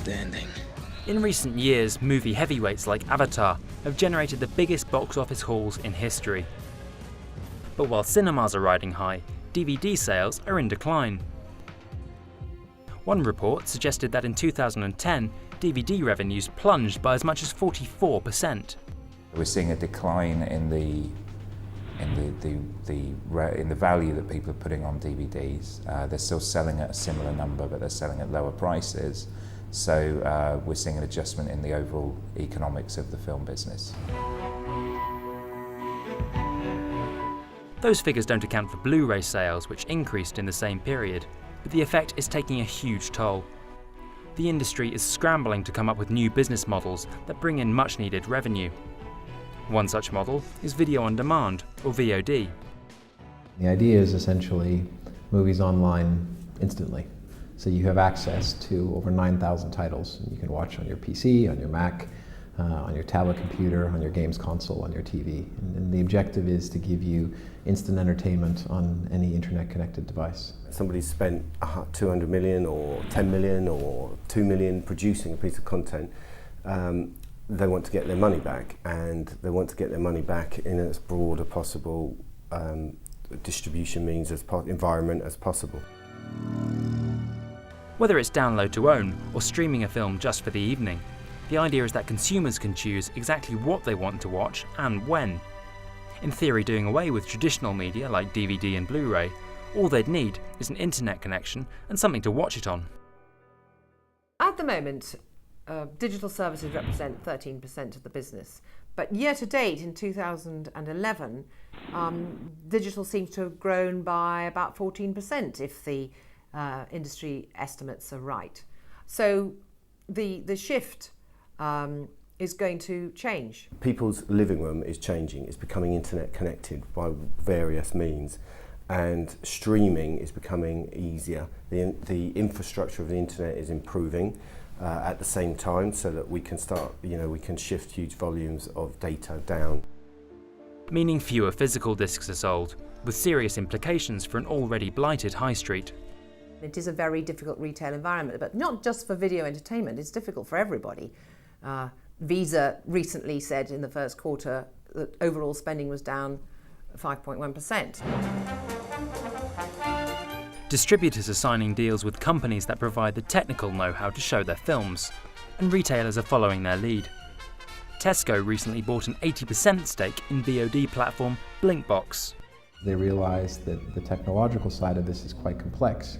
outstanding. In recent years, movie heavyweights like Avatar have generated the biggest box office hauls in history. But while cinemas are riding high, DVD sales are in decline. One report suggested that in 2010, DVD revenues plunged by as much as 44%. We're seeing a decline in the value that people are putting on DVDs. They're still selling at a similar number, but they're selling at lower prices. So we're seeing an adjustment in the overall economics of the film business. Those figures don't account for Blu-ray sales, which increased in the same period, but the effect is taking a huge toll. The industry is scrambling to come up with new business models that bring in much-needed revenue. One such model is video on demand, or VOD. The idea is essentially movies online instantly. So you have access to over 9,000 titles, and you can watch on your PC, on your Mac, on your tablet computer, on your games console, on your TV. And the objective is to give you instant entertainment on any internet-connected device. Somebody's spent 200 million or 10 million or 2 million producing a piece of content. They want to get their money back, and they want to get their money back in as broad a possible distribution means, environment as possible. Whether it's download to own or streaming a film just for the evening, the idea is that consumers can choose exactly what they want to watch and when. In theory, doing away with traditional media like DVD and Blu-ray, all they'd need is an internet connection and something to watch it on. At the moment, digital services represent 13% of the business, but year to date in 2011, digital seems to have grown by about 14% if the industry estimates are right. So the shift is going to change. People's living room is changing. It's becoming internet connected by various means, and streaming is becoming easier. The infrastructure of the internet is improving at the same time, so that we can start, we can shift huge volumes of data down. Meaning fewer physical discs are sold, with serious implications for an already blighted high street. It is a very difficult retail environment, but not just for video entertainment, it's difficult for everybody. Visa recently said in the first quarter that overall spending was down 5.1%. Distributors are signing deals with companies that provide the technical know-how to show their films, and retailers are following their lead. Tesco recently bought an 80% stake in VOD platform Blinkbox. They realized that the technological side of this is quite complex,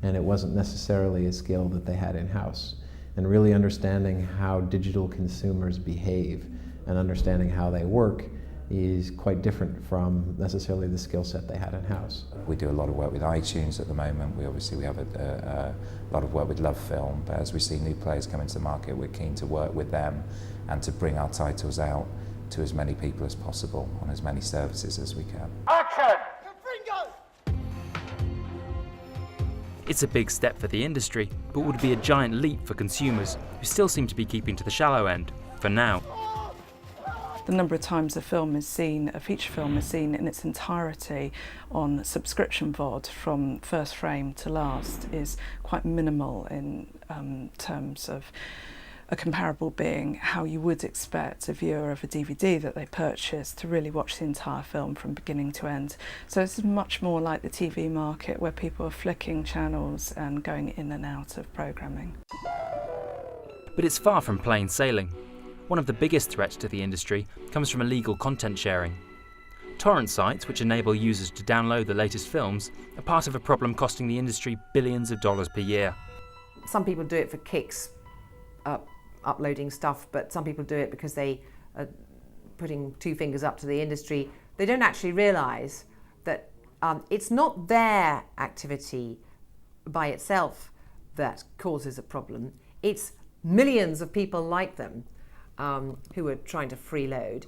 and it wasn't necessarily a skill that they had in-house. And really understanding how digital consumers behave and understanding how they work is quite different from necessarily the skill set they had in-house. We do a lot of work with iTunes at the moment. We have a lot of work with Love Film, but as we see new players come into the market, we're keen to work with them and to bring our titles out to as many people as possible on as many services as we can. Action! It's a big step for the industry, but would be a giant leap for consumers who still seem to be keeping to the shallow end, for now. The number of times a feature film is seen in its entirety on subscription VOD from first frame to last is quite minimal in terms of a comparable being how you would expect a viewer of a DVD that they purchase to really watch the entire film from beginning to end. So it's much more like the TV market where people are flicking channels and going in and out of programming. But it's far from plain sailing. One of the biggest threats to the industry comes from illegal content sharing. Torrent sites, which enable users to download the latest films, are part of a problem costing the industry billions of dollars per year. Some people do it for kicks, uploading stuff, but some people do it because they are putting two fingers up to the industry. They don't actually realise that it's not their activity by itself that causes a problem. It's millions of people like them who are trying to freeload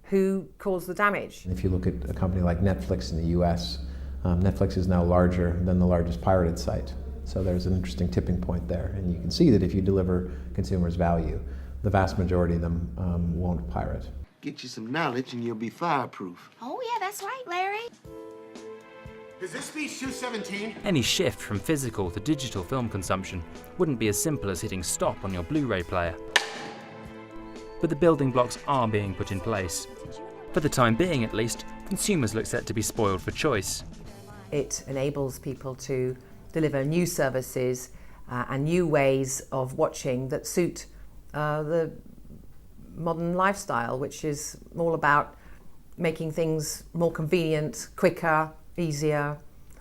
who cause the damage. If you look at a company like Netflix in the US, Netflix is now larger than the largest pirated site. So there's an interesting tipping point there, and you can see that if you deliver consumers value, the vast majority of them won't pirate. Get you some knowledge and you'll be fireproof. Oh yeah, that's right, Larry. Is this speech 217? Any shift from physical to digital film consumption wouldn't be as simple as hitting stop on your Blu-ray player. But the building blocks are being put in place. For the time being at least, consumers look set to be spoiled for choice. It enables people to deliver new services and new ways of watching that suit the modern lifestyle, which is all about making things more convenient, quicker, easier,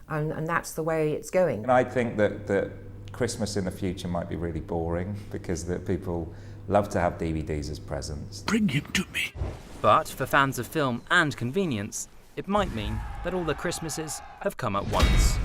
and that's the way it's going. And I think that Christmas in the future might be really boring because that people love to have DVDs as presents. Bring him to me. But for fans of film and convenience, it might mean that all the Christmases have come at once.